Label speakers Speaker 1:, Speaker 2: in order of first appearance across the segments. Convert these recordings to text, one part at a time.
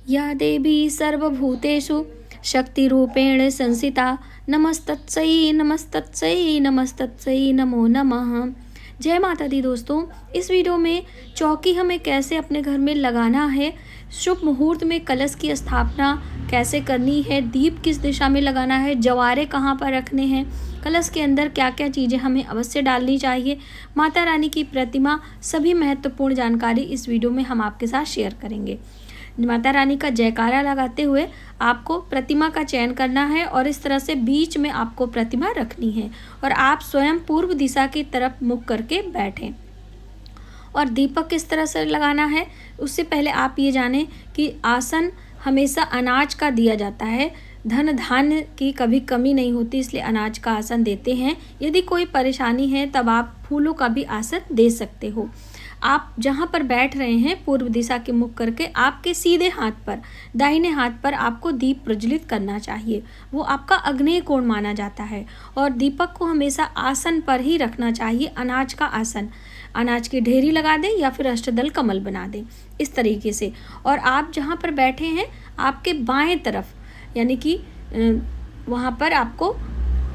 Speaker 1: या देवी सर्वभूतेषु शक्तिरूपेण संस्थिता नमस्तत्सै नमस्तत्सै नमस्तत्सै नमो नमः। जय माता दी दोस्तों, इस वीडियो में चौकी हमें कैसे अपने घर में लगाना है, शुभ मुहूर्त में कलश की स्थापना कैसे करनी है, दीप किस दिशा में लगाना है, जवारे कहाँ पर रखने हैं, कलश के अंदर क्या क्या चीज़ें हमें अवश्य डालनी चाहिए, माता रानी की प्रतिमा, सभी महत्वपूर्ण जानकारी इस वीडियो में हम आपके साथ शेयर करेंगे। माता रानी का जयकारा लगाते हुए आपको प्रतिमा का चयन करना है और इस तरह से बीच में आपको प्रतिमा रखनी है और आप स्वयं पूर्व दिशा की तरफ मुख करके बैठें। और दीपक किस तरह से लगाना है, उससे पहले आप ये जानें कि आसन हमेशा अनाज का दिया जाता है। धन धान्य की कभी कमी नहीं होती, इसलिए अनाज का आसन देते हैं। यदि कोई परेशानी है तब आप फूलों का भी आसन दे सकते हो। आप जहाँ पर बैठ रहे हैं पूर्व दिशा के मुख करके आपके सीधे हाथ पर, दाहिने हाथ पर आपको दीप प्रज्वलित करना चाहिए। वो आपका अग्नेय कोण माना जाता है और दीपक को हमेशा आसन पर ही रखना चाहिए। अनाज का आसन, अनाज की ढेरी लगा दें या फिर अष्टदल कमल बना दें इस तरीके से। और आप जहाँ पर बैठे हैं आपके बाएं तरफ यानी कि वहाँ पर आपको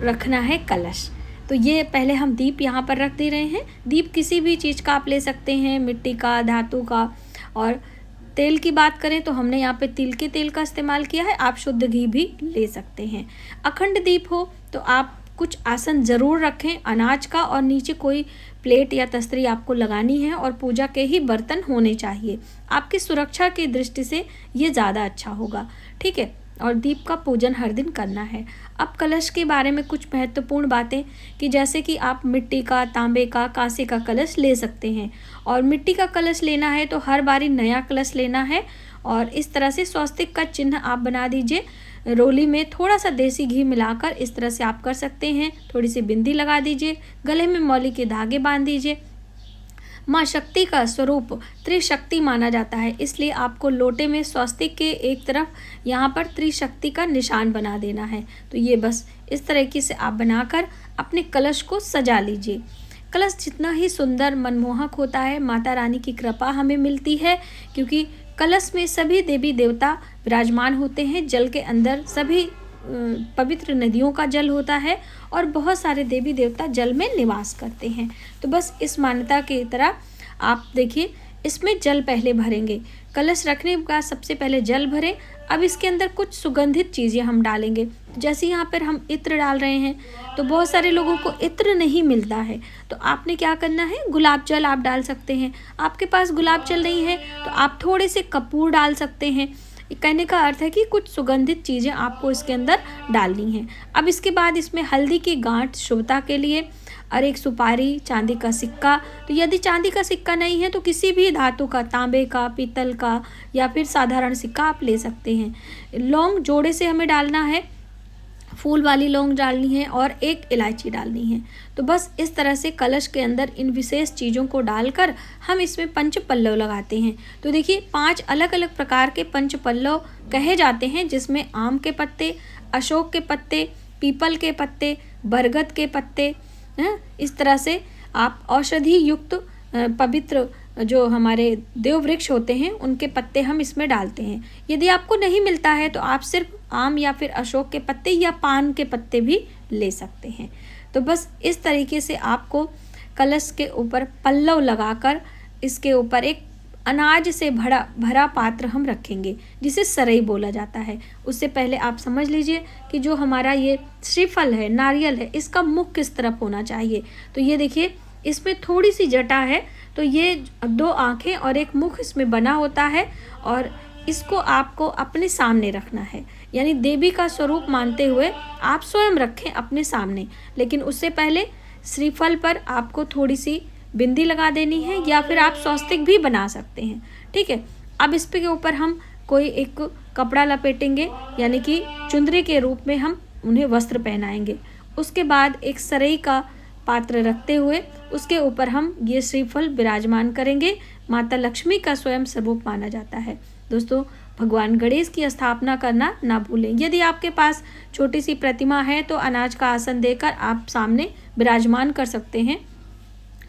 Speaker 1: रखना है कलश। तो ये पहले हम दीप यहाँ पर रख दे रहे हैं। दीप किसी भी चीज़ का आप ले सकते हैं, मिट्टी का, धातु का। और तेल की बात करें तो हमने यहाँ पे तिल के तेल का इस्तेमाल किया है, आप शुद्ध घी भी ले सकते हैं। अखंड दीप हो तो आप कुछ आसन ज़रूर रखें अनाज का, और नीचे कोई प्लेट या तस्तरी आपको लगानी है और पूजा के ही बर्तन होने चाहिए। आपकी सुरक्षा की दृष्टि से ये ज़्यादा अच्छा होगा, ठीक है। और दीप का पूजन हर दिन करना है। अब कलश के बारे में कुछ महत्वपूर्ण बातें कि जैसे कि आप मिट्टी का, तांबे का, कांसे का कलश ले सकते हैं। और मिट्टी का कलश लेना है तो हर बारी नया कलश लेना है। और इस तरह से स्वस्तिक का चिन्ह आप बना दीजिए। रोली में थोड़ा सा देसी घी मिलाकर इस तरह से आप कर सकते हैं। थोड़ी सी बिंदी लगा दीजिए, गले में मौली के धागे बांध दीजिए। माँ शक्ति का स्वरूप त्रिशक्ति माना जाता है, इसलिए आपको लोटे में स्वस्तिक के एक तरफ यहाँ पर त्रिशक्ति का निशान बना देना है। तो ये बस इस तरीके से आप बनाकर अपने कलश को सजा लीजिए। कलश जितना ही सुंदर मनमोहक होता है, माता रानी की कृपा हमें मिलती है, क्योंकि कलश में सभी देवी देवता विराजमान होते हैं। जल के अंदर सभी पवित्र नदियों का जल होता है और बहुत सारे देवी देवता जल में निवास करते हैं। तो बस इस मान्यता की तरह आप देखिए, इसमें जल पहले भरेंगे। कलश रखने का सबसे पहले जल भरें। अब इसके अंदर कुछ सुगंधित चीज़ें हम डालेंगे। जैसे यहाँ पर हम इत्र डाल रहे हैं, तो बहुत सारे लोगों को इत्र नहीं मिलता है, तो आपने क्या करना है, गुलाब जल आप डाल सकते हैं। आपके पास गुलाब जल नहीं है तो आप थोड़े से कपूर डाल सकते हैं। कहने का अर्थ है कि कुछ सुगंधित चीज़ें आपको इसके अंदर डालनी है। अब इसके बाद इसमें हल्दी की गांठ शुभता के लिए, और एक सुपारी, चांदी का सिक्का। तो यदि चांदी का सिक्का नहीं है तो किसी भी धातु का, तांबे का, पीतल का या फिर साधारण सिक्का आप ले सकते हैं। लौंग जोड़े से हमें डालना है, फूल वाली लौंग डालनी है और एक इलायची डालनी है। तो बस इस तरह से कलश के अंदर इन विशेष चीज़ों को डालकर हम इसमें पंच पल्लव लगाते हैं। तो देखिए 5 अलग अलग प्रकार के पंच पल्लव कहे जाते हैं, जिसमें आम के पत्ते, अशोक के पत्ते, पीपल के पत्ते, बरगद के पत्ते, इस तरह से आप औषधि युक्त पवित्र जो हमारे देव वृक्ष होते हैं उनके पत्ते हम इसमें डालते हैं। यदि आपको नहीं मिलता है तो आप सिर्फ आम या फिर अशोक के पत्ते या पान के पत्ते भी ले सकते हैं। तो बस इस तरीके से आपको कलश के ऊपर पल्लव लगाकर इसके ऊपर एक अनाज से भरा पात्र हम रखेंगे, जिसे सरई बोला जाता है। उससे पहले आप समझ लीजिए कि जो हमारा ये श्रीफल है, नारियल है, इसका मुख किस तरफ होना चाहिए। तो ये देखिए, इसमें थोड़ी सी जटा है, तो ये 2 आँखें और एक मुख इसमें बना होता है और इसको आपको अपने सामने रखना है। यानी देवी का स्वरूप मानते हुए आप स्वयं रखें अपने सामने, लेकिन उससे पहले श्रीफल पर आपको थोड़ी सी बिंदी लगा देनी है या फिर आप स्वस्तिक भी बना सकते हैं, ठीक है। अब इस पे के ऊपर हम कोई एक कपड़ा लपेटेंगे, यानी कि चुंदरी के रूप में हम उन्हें वस्त्र पहनाएंगे। उसके बाद एक सरई का पात्र रखते हुए उसके ऊपर हम ये श्रीफल विराजमान करेंगे। माता लक्ष्मी का स्वयं स्वरूप माना जाता है। दोस्तों, भगवान गणेश की स्थापना करना ना भूलें। यदि आपके पास छोटी सी प्रतिमा है तो अनाज का आसन देकर आप सामने विराजमान कर सकते हैं।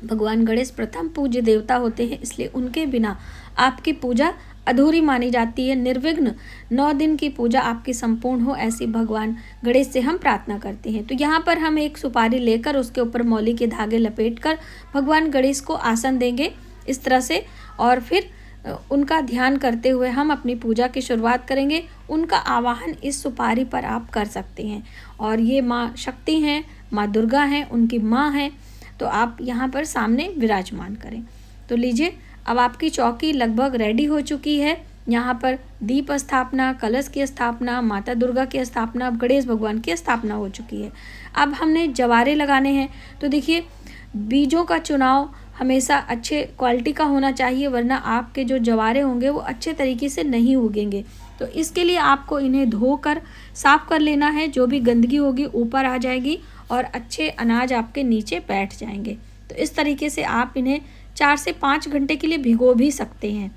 Speaker 1: भगवान गणेश प्रथम पूज्य देवता होते हैं, इसलिए उनके बिना आपकी पूजा अधूरी मानी जाती है। निर्विघ्न 9 दिन की पूजा आपकी संपूर्ण हो, ऐसी भगवान गणेश से हम प्रार्थना करते हैं। तो यहाँ पर हम एक सुपारी लेकर उसके ऊपर मौली के धागे लपेटकर भगवान गणेश को आसन देंगे इस तरह से, और फिर उनका ध्यान करते हुए हम अपनी पूजा की शुरुआत करेंगे। उनका आवाहन इस सुपारी पर आप कर सकते हैं। और ये माँ शक्ति हैं, माँ दुर्गा हैं, उनकी माँ हैं, तो आप यहाँ पर सामने विराजमान करें। तो लीजिए, अब आपकी चौकी लगभग रेडी हो चुकी है। यहाँ पर दीप स्थापना, कलश की स्थापना, माता दुर्गा की स्थापना, गणेश भगवान की स्थापना हो चुकी है। अब हमने जवारे लगाने हैं। तो देखिए, बीजों का चुनाव हमेशा अच्छे क्वालिटी का होना चाहिए, वरना आपके जो जवारे होंगे वो अच्छे तरीके से नहीं उगेंगे। तो इसके लिए आपको इन्हें धोकर साफ कर लेना है। जो भी गंदगी होगी ऊपर आ जाएगी और अच्छे अनाज आपके नीचे बैठ जाएंगे। तो इस तरीके से आप इन्हें 4 से 5 घंटे के लिए भिगो भी सकते हैं,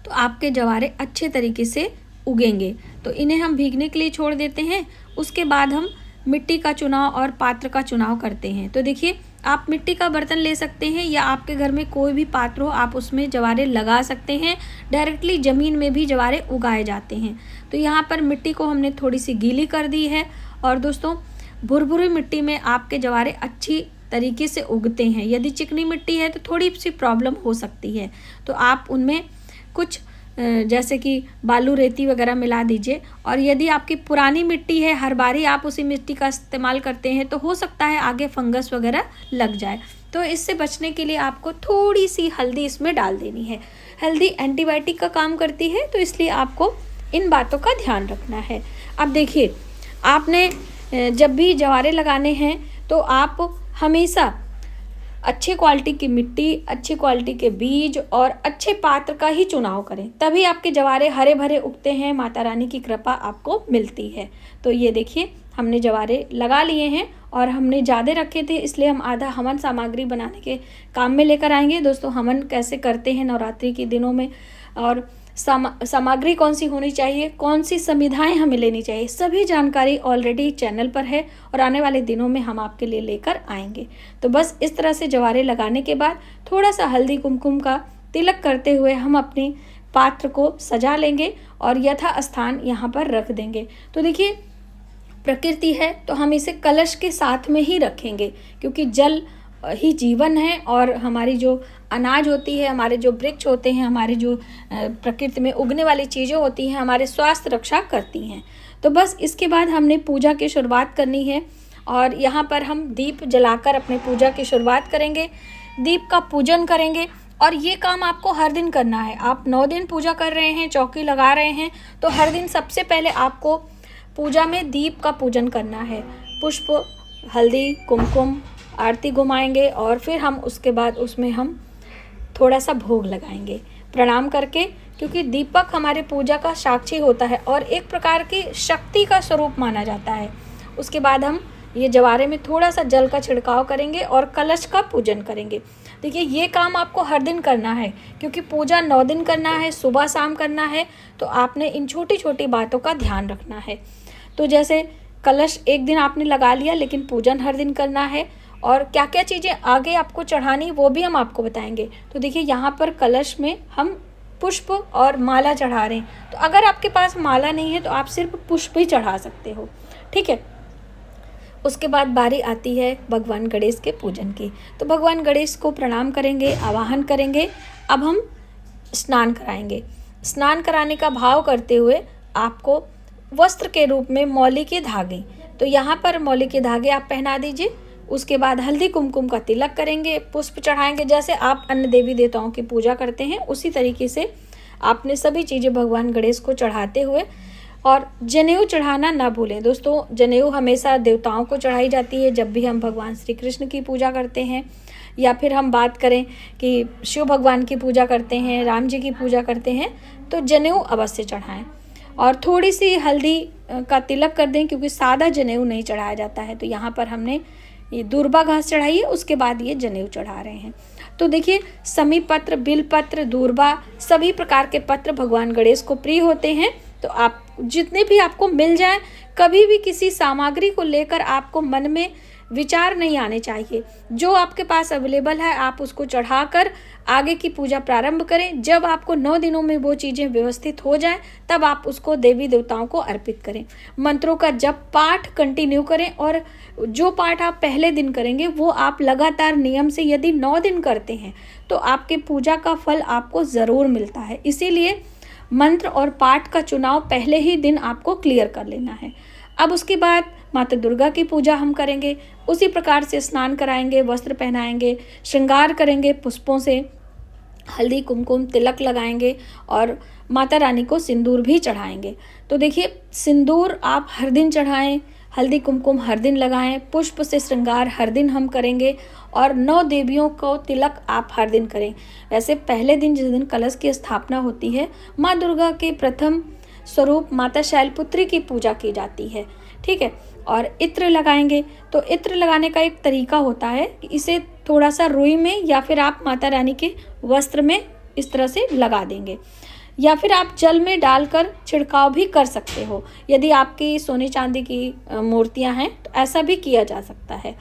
Speaker 1: तो आपके जवारे अच्छे तरीके से उगेंगे। तो इन्हें हम भीगने के लिए छोड़ देते हैं। उसके बाद हम मिट्टी का चुनाव और पात्र का चुनाव करते हैं। तो देखिए, आप मिट्टी का बर्तन ले सकते हैं या आपके घर में कोई भी पात्र हो, आप उसमें जवारे लगा सकते हैं। डायरेक्टली ज़मीन में भी जवारे उगाए जाते हैं। तो यहाँ पर मिट्टी को हमने थोड़ी सी गीली कर दी है। और दोस्तों, भुरभुरी मिट्टी में आपके जवारे अच्छी तरीके से उगते हैं। यदि चिकनी मिट्टी है तो थोड़ी सी प्रॉब्लम हो सकती है, तो आप उनमें कुछ जैसे कि बालू रेती वगैरह मिला दीजिए। और यदि आपकी पुरानी मिट्टी है, हर बारी आप उसी मिट्टी का इस्तेमाल करते हैं, तो हो सकता है आगे फंगस वगैरह लग जाए। तो इससे बचने के लिए आपको थोड़ी सी हल्दी इसमें डाल देनी है। हल्दी एंटीबायोटिक का काम करती है, तो इसलिए आपको इन बातों का ध्यान रखना है। अब देखिए, आपने जब भी जवारे लगाने हैं तो आप हमेशा अच्छी क्वालिटी की मिट्टी, अच्छी क्वालिटी के बीज और अच्छे पात्र का ही चुनाव करें, तभी आपके जवारे हरे भरे उगते हैं। माता रानी की कृपा आपको मिलती है। तो ये देखिए, हमने जवारे लगा लिए हैं और हमने ज़्यादा रखे थे, इसलिए हम आधा हवन सामग्री बनाने के काम में लेकर आएंगे। दोस्तों, हवन कैसे करते हैं नवरात्रि के दिनों में, और सामग्री कौन सी होनी चाहिए, कौन सी संविधाएं हमें लेनी चाहिए, सभी जानकारी ऑलरेडी चैनल पर है और आने वाले दिनों में हम आपके लिए लेकर आएंगे। तो बस इस तरह से जवारे लगाने के बाद थोड़ा सा हल्दी कुमकुम का तिलक करते हुए हम अपने पात्र को सजा लेंगे और यथा स्थान यहाँ पर रख देंगे। तो देखिए, प्रकृति है तो हम इसे कलश के साथ में ही रखेंगे, क्योंकि जल ही जीवन है और हमारी जो अनाज होती है, हमारे जो वृक्ष होते हैं, हमारे जो प्रकृति में उगने वाली चीज़ें होती हैं, हमारे स्वास्थ्य रक्षा करती हैं। तो बस इसके बाद हमने पूजा की शुरुआत करनी है और यहाँ पर हम दीप जलाकर अपने पूजा की शुरुआत करेंगे। दीप का पूजन करेंगे और ये काम आपको हर दिन करना है। आप 9 दिन पूजा कर रहे हैं, चौकी लगा रहे हैं, तो हर दिन सबसे पहले आपको पूजा में दीप का पूजन करना है। पुष्प, हल्दी, कुमकुम, आरती घुमाएंगे और फिर हम उसके बाद उसमें हम थोड़ा सा भोग लगाएंगे प्रणाम करके, क्योंकि दीपक हमारे पूजा का साक्षी होता है और एक प्रकार की शक्ति का स्वरूप माना जाता है। उसके बाद हम ये जवारे में थोड़ा सा जल का छिड़काव करेंगे और कलश का पूजन करेंगे। देखिए, ये काम आपको हर दिन करना है, क्योंकि पूजा 9 दिन करना है, सुबह शाम करना है, तो आपने इन छोटी छोटी बातों का ध्यान रखना है। तो जैसे कलश एक दिन आपने लगा लिया, लेकिन पूजन हर दिन करना है। और क्या क्या चीज़ें आगे आपको चढ़ानी वो भी हम आपको बताएंगे। तो देखिए, यहाँ पर कलश में हम पुष्प और माला चढ़ा रहे हैं। तो अगर आपके पास माला नहीं है तो आप सिर्फ पुष्प ही चढ़ा सकते हो, ठीक है। उसके बाद बारी आती है भगवान गणेश के पूजन की। तो भगवान गणेश को प्रणाम करेंगे, आवाहन करेंगे। अब हम स्नान कराएंगे। स्नान कराने का भाव करते हुए आपको वस्त्र के रूप में मौली के धागे, तो यहाँ पर मौली के धागे आप पहना दीजिए। उसके बाद हल्दी कुमकुम का तिलक करेंगे, पुष्प चढ़ाएंगे। जैसे आप अन्य देवी देवताओं की पूजा करते हैं उसी तरीके से आपने सभी चीज़ें भगवान गणेश को चढ़ाते हुए, और जनेऊ चढ़ाना ना भूलें। दोस्तों, जनेऊ हमेशा देवताओं को चढ़ाई जाती है जब भी हम भगवान श्री कृष्ण की पूजा करते हैं, या फिर हम बात करें कि शिव भगवान की पूजा करते हैं, राम जी की पूजा करते हैं, तो जनेऊ अवश्य चढ़ाएं। और थोड़ी सी हल्दी का तिलक कर दें, क्योंकि सादा जनेऊ नहीं चढ़ाया जाता है। तो यहाँ पर हमने ये दूर्बा घास चढ़ाई है, उसके बाद ये जनेऊ चढ़ा रहे हैं। तो देखिए, समी पत्र, बिल पत्र, दूर्बा, सभी प्रकार के पत्र भगवान गणेश को प्रिय होते हैं। तो आप जितने भी आपको मिल जाए, कभी भी किसी सामग्री को लेकर आपको मन में विचार नहीं आने चाहिए। जो आपके पास अवेलेबल है आप उसको चढ़ाकर आगे की पूजा प्रारंभ करें। जब आपको 9 दिनों में वो चीज़ें व्यवस्थित हो जाएं तब आप उसको देवी देवताओं को अर्पित करें। मंत्रों का जप पाठ कंटिन्यू करें और जो पाठ आप पहले दिन करेंगे वो आप लगातार नियम से यदि 9 दिन करते हैं तो आपके पूजा का फल आपको ज़रूर मिलता है। इसीलिए मंत्र और पाठ का चुनाव पहले ही दिन आपको क्लियर कर लेना है। अब उसके बाद माता दुर्गा की पूजा हम करेंगे। उसी प्रकार से स्नान कराएंगे, वस्त्र पहनाएंगे, श्रृंगार करेंगे, पुष्पों से हल्दी कुमकुम तिलक लगाएंगे और माता रानी को सिंदूर भी चढ़ाएंगे। तो देखिए, सिंदूर आप हर दिन चढ़ाएं, हल्दी कुमकुम हर दिन लगाएं, पुष्प से श्रृंगार हर दिन हम करेंगे और 9 देवियों को तिलक आप हर दिन करें। वैसे पहले दिन जिस दिन कलश की स्थापना होती है, माँ दुर्गा के प्रथम स्वरूप माता शैलपुत्री की पूजा की जाती है, ठीक है। और इत्र लगाएंगे। तो इत्र लगाने का एक तरीका होता है, इसे थोड़ा सा रुई में या फिर आप माता रानी के वस्त्र में इस तरह से लगा देंगे, या फिर आप जल में डालकर छिड़काव भी कर सकते हो। यदि आपकी सोने चांदी की मूर्तियां हैं तो ऐसा भी किया जा सकता है,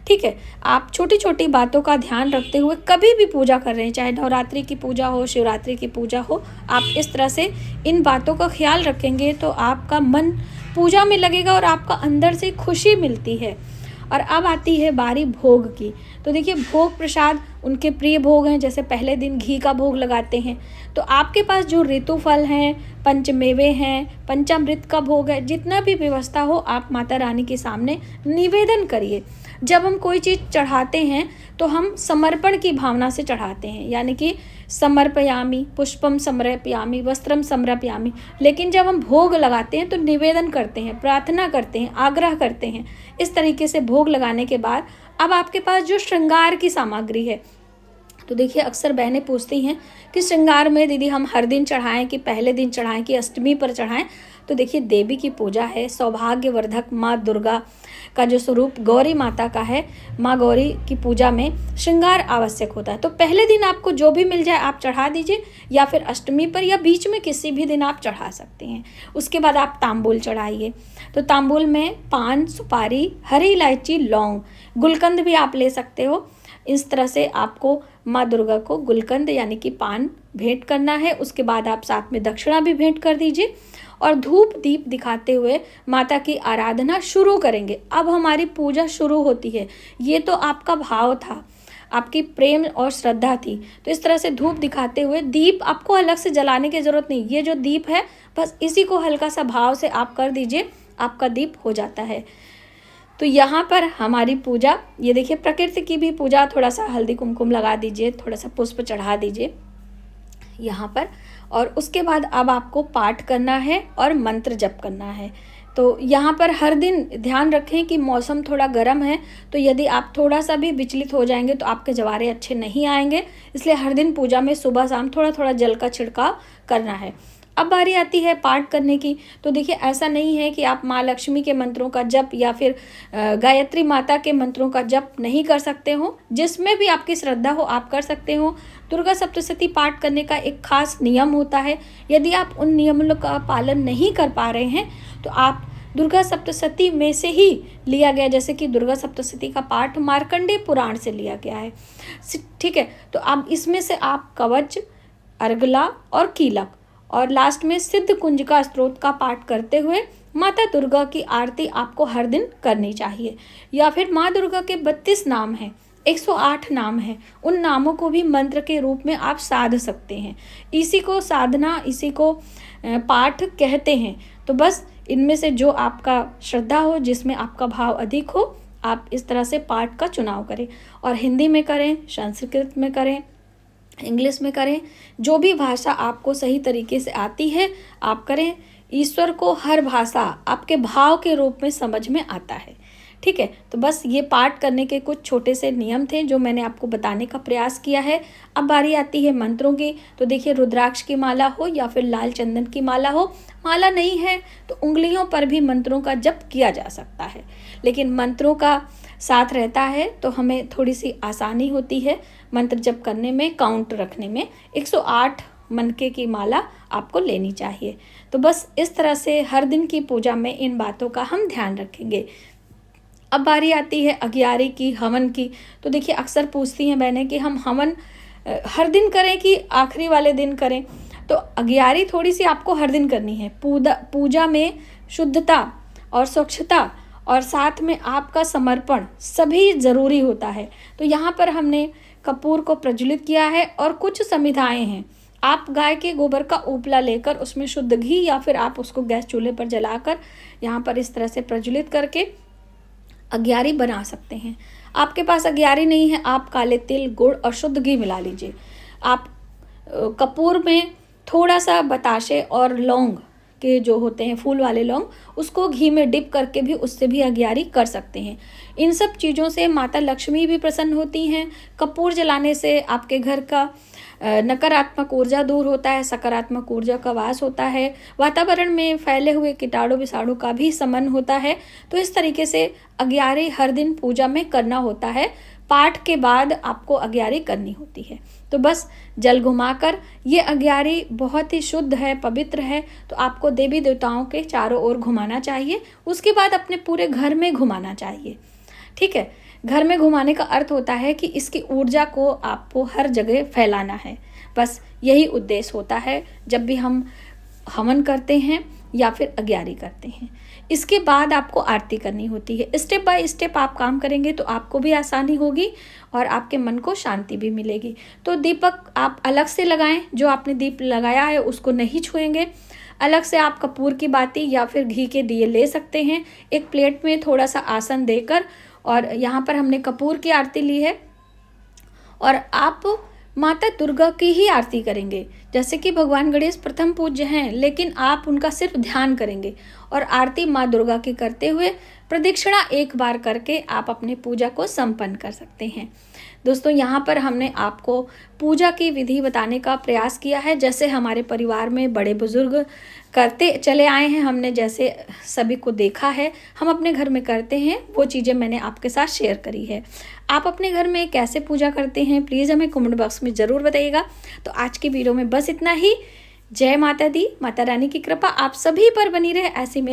Speaker 1: ठीक है। आप छोटी छोटी बातों का ध्यान रखते हुए कभी भी पूजा कर रहे हैं, चाहे नवरात्रि की पूजा हो, शिवरात्रि की पूजा हो, आप इस तरह से इन बातों का ख्याल रखेंगे तो आपका मन पूजा में लगेगा और आपका अंदर से खुशी मिलती है। और अब आती है बारी भोग की। तो देखिए, भोग प्रसाद उनके प्रिय भोग हैं। जैसे पहले दिन घी का भोग लगाते हैं, तो आपके पास जो ऋतु फल हैं, पंचमेवे हैं, पंचामृत का भोग है, जितना भी व्यवस्था हो आप माता रानी के सामने निवेदन करिए। जब हम कोई चीज़ चढ़ाते हैं तो हम समर्पण की भावना से चढ़ाते हैं, यानी कि समर्पयामि, पुष्पम समर्पयामि, वस्त्रम समर्पयामि। लेकिन जब हम भोग लगाते हैं तो निवेदन करते हैं, प्रार्थना करते हैं, आग्रह करते हैं। इस तरीके से भोग लगाने के बाद अब आपके पास जो श्रृंगार की सामग्री है, तो देखिए अक्सर बहनें पूछती हैं कि श्रृंगार में दीदी हम हर दिन चढ़ाएं कि पहले दिन चढ़ाएं कि अष्टमी पर चढ़ाएं। तो देखिए, देवी की पूजा है, सौभाग्यवर्धक माँ दुर्गा का जो स्वरूप गौरी माता का है, माँ गौरी की पूजा में श्रृंगार आवश्यक होता है। तो पहले दिन आपको जो भी मिल जाए आप चढ़ा दीजिए, या फिर अष्टमी पर या बीच में किसी भी दिन आप चढ़ा सकते हैं। उसके बाद आप तांबूल चढ़ाइए। तो तांबूल में पान, सुपारी, हरी इलायची, लौंग, गुलकंद भी आप ले सकते हो। इस तरह से आपको माँ दुर्गा को गुलकंद यानी कि पान भेंट करना है। उसके बाद आप साथ में दक्षिणा भी भेंट कर दीजिए और धूप दीप दिखाते हुए माता की आराधना शुरू करेंगे। अब हमारी पूजा शुरू होती है। ये तो आपका भाव था, आपकी प्रेम और श्रद्धा थी। तो इस तरह से धूप दिखाते हुए, दीप आपको अलग से जलाने की ज़रूरत नहीं, ये जो दीप है बस इसी को हल्का सा भाव से आप कर दीजिए, आपका दीप हो जाता है। तो यहाँ पर हमारी पूजा, ये देखिए प्रकृति की भी पूजा, थोड़ा सा हल्दी कुमकुम लगा दीजिए, थोड़ा सा पुष्प चढ़ा दीजिए यहाँ पर। और उसके बाद अब आपको पाठ करना है और मंत्र जप करना है। तो यहाँ पर हर दिन ध्यान रखें कि मौसम थोड़ा गर्म है, तो यदि आप थोड़ा सा भी विचलित हो जाएंगे तो आपके जवारे अच्छे नहीं आएंगे। इसलिए हर दिन पूजा में सुबह शाम थोड़ा थोड़ा जल का छिड़काव करना है। अब बारी आती है पाठ करने की। तो देखिए, ऐसा नहीं है कि आप माँ लक्ष्मी के मंत्रों का जप या फिर गायत्री माता के मंत्रों का जप नहीं कर सकते हो। जिसमें भी आपकी श्रद्धा हो आप कर सकते हो। दुर्गा सप्तशती पाठ करने का एक खास नियम होता है। यदि आप उन नियमों का पालन नहीं कर पा रहे हैं तो आप दुर्गा सप्तशती में से ही लिया गया, जैसे कि दुर्गा सप्तशती का पाठ मार्कंडेय पुराण से लिया गया है, ठीक है। तो आप इसमें से आप कवच, अर्गला और कीलक और लास्ट में सिद्ध कुंजिका स्त्रोत का पाठ करते हुए माता दुर्गा की आरती आपको हर दिन करनी चाहिए। या फिर माँ दुर्गा के 32 नाम हैं, 108 नाम हैं, उन नामों को भी मंत्र के रूप में आप साध सकते हैं। इसी को साधना, इसी को पाठ कहते हैं। तो बस इनमें से जो आपका श्रद्धा हो, जिसमें आपका भाव अधिक हो, आप इस तरह से पाठ का चुनाव करें। और हिंदी में करें, संस्कृत में करें, इंग्लिश में करें, जो भी भाषा आपको सही तरीके से आती है आप करें। ईश्वर को हर भाषा आपके भाव के रूप में समझ में आता है, ठीक है। तो बस ये पाठ करने के कुछ छोटे से नियम थे जो मैंने आपको बताने का प्रयास किया है। अब बारी आती है मंत्रों की। तो देखिए, रुद्राक्ष की माला हो या फिर लाल चंदन की माला हो, माला नहीं है तो उंगलियों पर भी मंत्रों का जप किया जा सकता है। लेकिन मंत्रों का साथ रहता है तो हमें थोड़ी सी आसानी होती है मंत्र जप करने में, काउंट रखने में। 108 मनके की माला आपको लेनी चाहिए। तो बस इस तरह से हर दिन की पूजा में इन बातों का हम ध्यान रखेंगे। अब बारी आती है अगियारी की, हवन की। तो देखिए अक्सर पूछती हैं बहनें कि हम हवन हर दिन करें कि आखिरी वाले दिन करें। तो अगियारी थोड़ी सी आपको हर दिन करनी है। पूजा में शुद्धता और स्वच्छता और साथ में आपका समर्पण सभी ज़रूरी होता है। तो यहाँ पर हमने कपूर को प्रज्वलित किया है और कुछ संविधाएँ हैं। आप गाय के गोबर का उपला लेकर उसमें शुद्ध घी या फिर आप उसको गैस चूल्हे पर जलाकर यहाँ पर इस तरह से प्रज्वलित करके अगियारी बना सकते हैं। आपके पास अगियारी नहीं है, आप काले तिल, गुड़ और शुद्ध घी मिला लीजिए। आप कपूर में थोड़ा सा बताशे और लौंग के जो होते हैं फूल वाले लौंग, उसको घी में डिप करके भी उससे भी अगियारी कर सकते हैं। इन सब चीज़ों से माता लक्ष्मी भी प्रसन्न होती हैं। कपूर जलाने से आपके घर का नकारात्मक ऊर्जा दूर होता है, सकारात्मक ऊर्जा का वास होता है, वातावरण में फैले हुए कीटाणु विषाणु का भी समन होता है। तो इस तरीके से अगियारी हर दिन पूजा में करना होता है। पाठ के बाद आपको अगियारी करनी होती है। तो बस जल घुमाकर, ये अगियारी बहुत ही शुद्ध है, पवित्र है। तो आपको देवी देवताओं के चारों ओर घुमाना चाहिए। उसके बाद अपने पूरे घर में घुमाना चाहिए। ठीक है, घर में घुमाने का अर्थ होता है कि इसकी ऊर्जा को आपको हर जगह फैलाना है। बस यही उद्देश्य होता है जब भी हम हवन करते हैं या फिर अगियारी करते हैं। इसके बाद आपको आरती करनी होती है। स्टेप बाय स्टेप आप काम करेंगे तो आपको भी आसानी होगी और आपके मन को शांति भी मिलेगी। तो दीपक आप अलग से लगाएं, जो आपने दीप लगाया है उसको नहीं छुएंगे। अलग से आप कपूर की बाती या फिर घी के दिए ले सकते हैं। एक प्लेट में थोड़ा सा आसन देकर, और यहाँ पर हमने कपूर की आरती ली है और आप माता दुर्गा की ही आरती करेंगे। जैसे कि भगवान गणेश प्रथम पूज्य हैं, लेकिन आप उनका सिर्फ ध्यान करेंगे और आरती माँ दुर्गा की करते हुए प्रदक्षिणा एक बार करके आप अपनी पूजा को संपन्न कर सकते हैं। दोस्तों, यहाँ पर हमने आपको पूजा की विधि बताने का प्रयास किया है, जैसे हमारे परिवार में बड़े बुजुर्ग करते चले आए हैं, हमने जैसे सभी को देखा है, हम अपने घर में करते हैं, वो चीज़ें मैंने आपके साथ शेयर करी है। आप अपने घर में कैसे पूजा करते हैं प्लीज़ हमें कमेंट बॉक्स में ज़रूर बताइएगा। तो आज की वीडियो में बस इतना ही। जय माता दी। माता रानी की कृपा आप सभी पर बनी रहे। ऐसी में